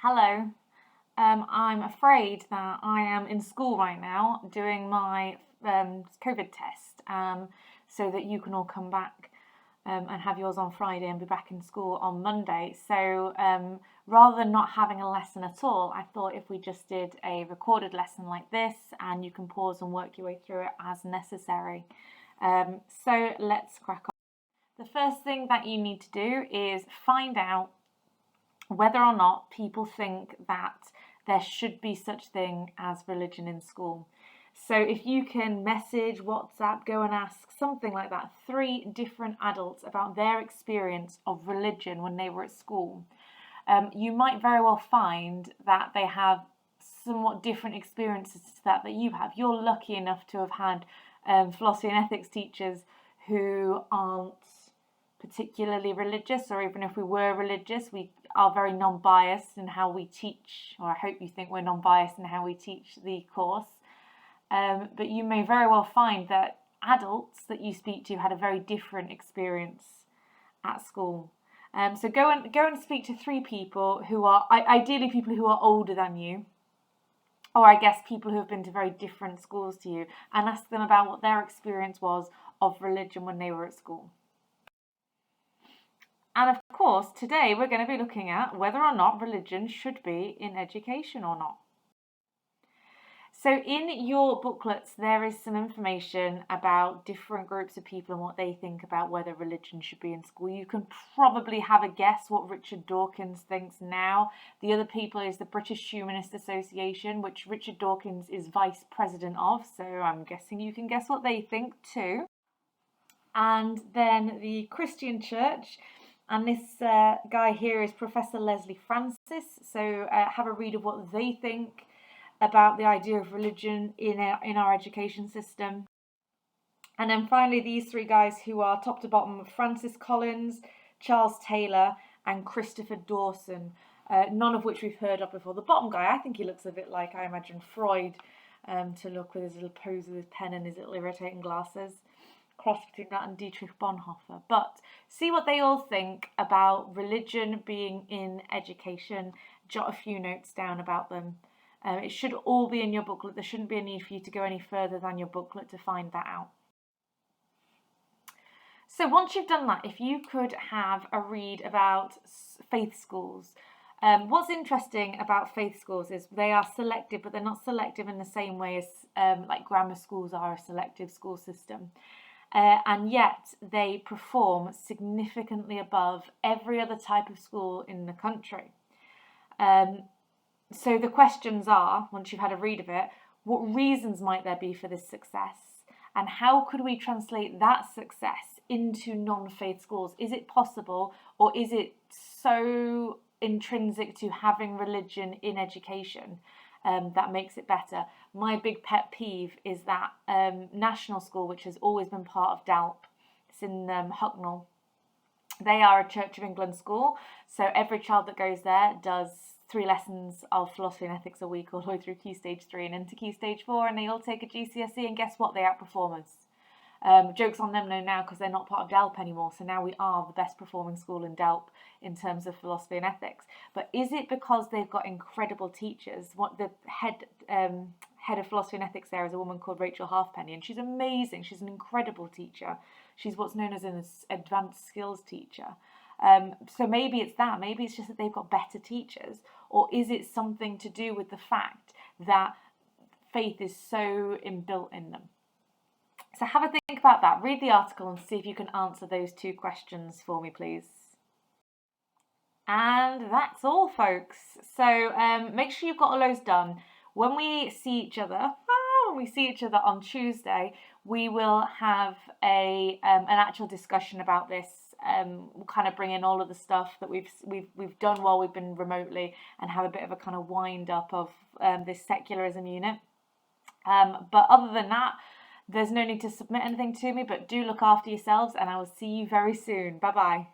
Hello. I'm afraid that I am in school right now doing my COVID test so that you can all come back and have yours on Friday and be back in school on Monday. So rather than not having a lesson at all, I thought if we just did a recorded lesson like this and you can pause and work your way through it as necessary. So let's crack on. The first thing that you need to do is find out whether or not people think that there should be such thing as religion in school. So if you can message, WhatsApp, go and ask something like that, 3 different adults about their experience of religion when they were at school, you might very well find that they have somewhat different experiences to that you have. You're lucky enough to have had philosophy and ethics teachers who aren't particularly religious, or even if we were religious, we are very non-biased in how we teach, or I hope you think we're non-biased in how we teach the course. But you may very well find that adults that you speak to had a very different experience at school. So go and speak to 3 people who are ideally people who are older than you, or I guess people who have been to very different schools to you, and ask them about what their experience was of religion when they were at school. And of course, today we're going to be looking at whether or not religion should be in education or not. So in your booklets, there is some information about different groups of people and what they think about whether religion should be in school. You can probably have a guess what Richard Dawkins thinks now. The other people is the British Humanist Association, which Richard Dawkins is vice president of. So I'm guessing you can guess what they think too. And then the Christian Church. And this guy here is Professor Leslie Francis. So have a read of what they think about the idea of religion in our education system. And then finally, these 3 guys who are top to bottom: Francis Collins, Charles Taylor, and Christopher Dawson. None of which we've heard of before. The bottom guy, I think he looks a bit like, I imagine, Freud to look, with his little pose with his pen and his little irritating glasses. Cross between that and Dietrich Bonhoeffer. But see what they all think about religion being in education. Jot a few notes down about them. It should all be in your booklet. There shouldn't be a need for you to go any further than your booklet to find that out. So once you've done that, if you could have a read about faith schools. What's interesting about faith schools is they are selective, but they're not selective in the same way as like grammar schools are a selective school system. And yet they perform significantly above every other type of school in the country. So the questions are, once you've had a read of it, what reasons might there be for this success? And how could we translate that success into non-faith schools? Is it possible, or is it so intrinsic to having religion in education that makes it better? My big pet peeve is that National School, which has always been part of DALP, it's in Hucknall. They are a Church of England school, so every child that goes there does 3 lessons of philosophy and ethics a week all the way through Key Stage 3 and into Key Stage 4, and they all take a GCSE, and guess what? They outperform us. Joke's on them now because they're not part of DALP anymore, so now we are the best performing school in DALP in terms of philosophy and ethics. But is it because they've got incredible teachers? What the head of philosophy and ethics there is a woman called Rachel Halfpenny, and she's amazing. She's an incredible teacher. She's what's known as an advanced skills teacher. So maybe it's that. Maybe it's just that they've got better teachers, or is it something to do with the fact that faith is so inbuilt in them? So have a think about that. Read the article and see if you can answer those 2 questions for me, please. And that's all, folks. So make sure you've got all those done. When we see each other, on Tuesday, we will have an actual discussion about this. We'll kind of bring in all of the stuff that we've done while we've been remotely, and have a bit of a kind of wind up of this secularism unit. But other than that, there's no need to submit anything to me, but do look after yourselves, and I will see you very soon. Bye bye.